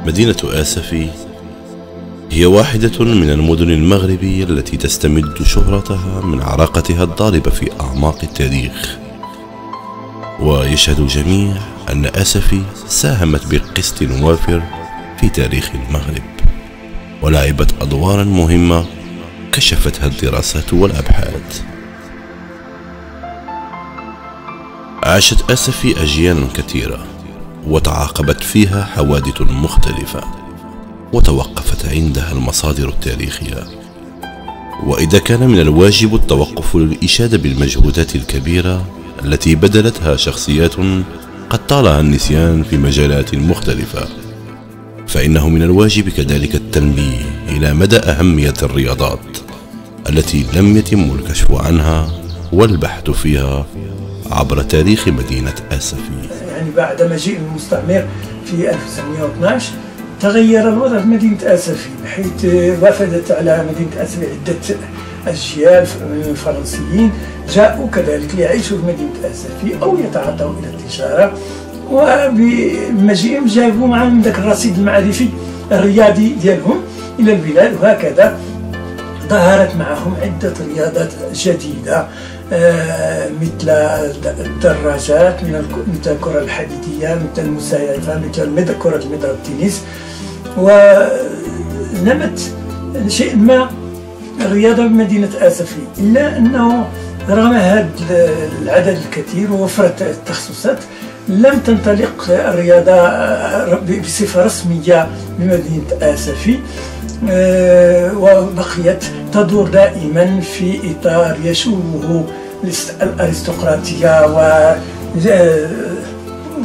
مدينة آسفي هي واحدة من المدن المغربية التي تستمد شهرتها من عراقتها الضاربة في أعماق التاريخ. ويشهد الجميع أن آسفي ساهمت بقسط وافر في تاريخ المغرب، ولعبت أدوارا مهمة كشفتها الدراسات والأبحاث. عاشت آسفي أجيالا كثيرة، وتعاقبت فيها حوادث مختلفة، وتوقفت عندها المصادر التاريخية. وإذا كان من الواجب التوقف للإشادة بالمجهودات الكبيرة التي بذلتها شخصيات قد طالها النسيان في مجالات مختلفة، فإنه من الواجب كذلك التنبيه إلى مدى أهمية الرياضات التي لم يتم الكشف عنها والبحث فيها عبر تاريخ مدينة آسفي. يعني بعد مجيء المستعمر في 1912 تغير الوضع في مدينة آسفي، بحيث وافدت على مدينة آسفي عدة أجيال من الفرنسيين جاءوا كذلك ليعيشوا في مدينة آسفي أو يتعاطوا إلى التجارة، وبمجيئهم جابوا معهم ذاك الرصيد المعرفي الرياضي ديالهم إلى البلاد، وهكذا ظهرت معهم عدة رياضات جديدة مثل الدراجات، مثل الكرة الحديدية، مثل المسايفة، مثل كرة المضرب التنس. ونمت شيء ما الرياضة بمدينة آسفي، إلا أنه رغم هذا العدد الكثير ووفرة التخصصات لم تنطلق الرياضة بصفة رسمية بمدينة آسفي، وبقيت تدور دائما في إطار يشوبه الأرستقراطية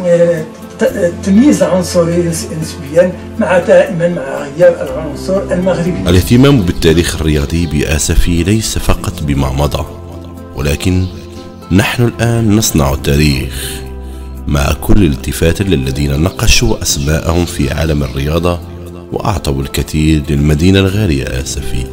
وتمييز عنصري نسبيا دائما مع غياب العنصر المغربي. الاهتمام بالتاريخ الرياضي بآسفي ليس فقط بما مضى، ولكن نحن الآن نصنع التاريخ مع كل الالتفات للذين نقشوا أسماءهم في عالم الرياضة وأعطوا الكثير للمدينة الغالية آسفي.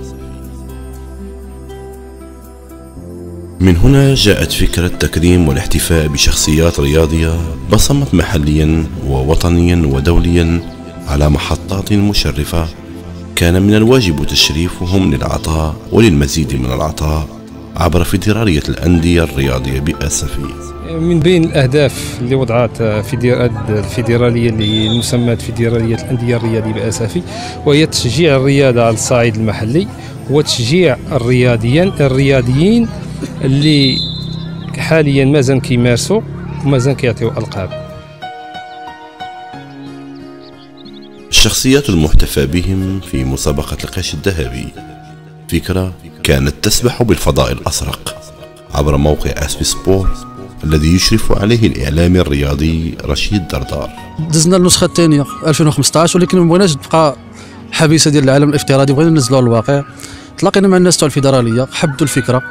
من هنا جاءت فكرة تكريم والاحتفاء بشخصيات رياضية بصمت محليا ووطنيا ودوليا على محطات مشرفة كان من الواجب تشريفهم للعطاء وللمزيد من العطاء عبر فيدرالية الأندية الرياضية بآسفي. من بين الأهداف اللي وضعت الفيدرالية اللي مسمات فيدرالية الأندية الرياضية بآسفي وهي تشجيع الرياضة على الصعيد المحلي وتشجيع الرياضيين اللي حاليا مازال كيمارسوا ومازال كيعطيو ألقاب. الشخصيات المحتفى بهم في مسابقة القش الذهبي فكرة كانت تسبح بالفضاء الأزرق عبر موقع آسفي سبورت الذي يشرف عليه الإعلامي الرياضي رشيد دردار. دزنا النسخة الثانية 2015، ولكن ما بغيناش تبقى حبيسة ديال العالم الافتراضي، بغينا ننزلوها للواقع. تلاقينا مع الناس تاع الفيدرالية، حبوا الفكرة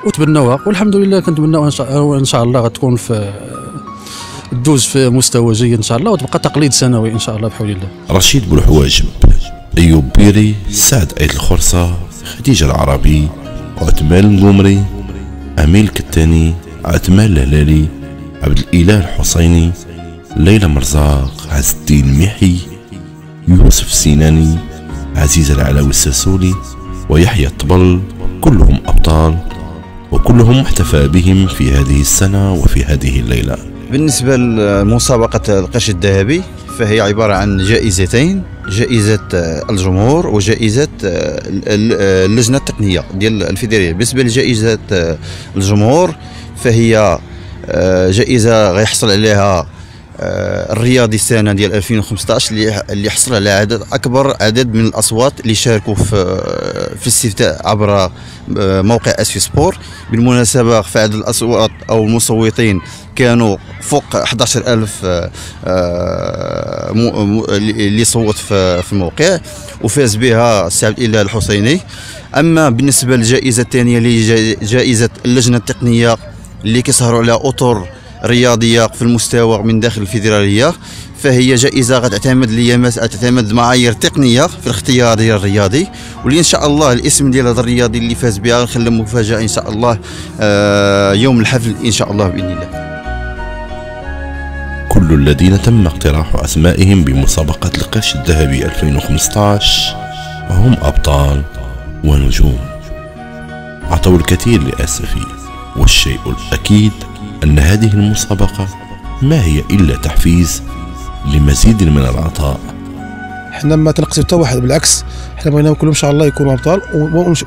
وتبنوها، والحمد لله كنتمناو ان شاء الله غتكون في تدوز في مستوى جيد ان شاء الله، وتبقى تقليد سنوي ان شاء الله بحول الله. رشيد بوالحواجب، ايوب بيري، سعد ايد الخرصة، خديجة العربي، عثمان القمري، اميل كتاني، عثمان الهلالي، عبد الاله الحسيني، ليلى مرزاق، عز الدين محي، يوسف السيناني، عزيز العلاوي الساسولي، ويحيى الطبل، كلهم ابطال وكلهم محتفى بهم في هذه السنة وفي هذه الليلة. بالنسبة لمسابقة القش الذهبي فهي عبارة عن جائزتين، جائزة الجمهور وجائزة اللجنة التقنية ديال الفيدرالية. بالنسبة لجائزة الجمهور فهي جائزة غيحصل عليها الرياضي السنة ديال 2015 اللي حصل على أكبر عدد من الأصوات اللي شاركوا في الاستفتاء عبر موقع آسفي سبور. بالمناسبة فعدد الأصوات أو المصوتين كانوا فوق 11,000 اللي صوت في الموقع، وفاز بها السي عبد الاله الحسيني. أما بالنسبة للجائزة الثانية اللي هي جائزة اللجنة التقنية اللي كيسهروا على أطر رياضية في المستوى من داخل الفيدرالية، فهي جائزة غتعتمد معايير تقنية في الاختيار ديال الرياضي، واللي ان شاء الله الاسم ديال هذا الرياضي اللي فاز بها نخلي مفاجأة ان شاء الله يوم الحفل ان شاء الله باذن الله. كل كل الذين تم اقتراح أسمائهم بمسابقة القرش الذهبي 2015 وهم أبطال ونجوم أعطوا الكثير لآسفي، والشيء الأكيد أن هذه المسابقة ما هي إلا تحفيز لمزيد من العطاء. حنا ما تنقصوا حتى واحد، بالعكس حنا بغيناهم كلهم ان شاء الله يكونوا ابطال،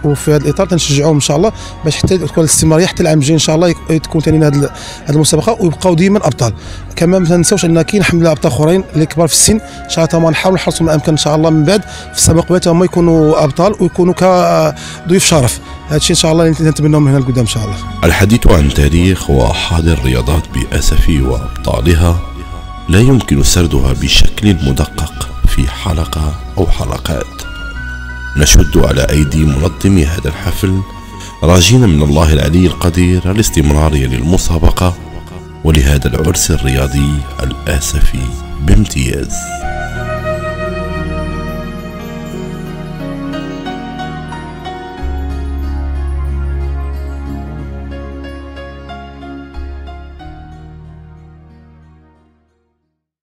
وفي هذا الاطار تنشجعوهم ان شاء الله باش حتى تكون الاستمراريه حتى العام الجاي ان شاء الله تكون ثاني هذه المسابقه ويبقاو ديما ابطال. كمان ما تنساوش ان كاين الحمد لله ابطال اخرين اللي كبار في السن ان شاء الله نحاولوا نحرصوا ما امكن ان شاء الله من بعد في السباق هما يكونوا ابطال ويكونوا كضيوف شرف. هذا الشيء ان شاء الله نتمناه من هنا لقدام ان شاء الله. الحديث عن تاريخ وحاضر الرياضات بأسفي وأبطالها لا يمكن سردها بشكل مدقق في حلقة أو حلقات. نشد على أيدي منظمي هذا الحفل راجين من الله العلي القدير الاستمرارية للمسابقة ولهذا العرس الرياضي الآسفي بامتياز.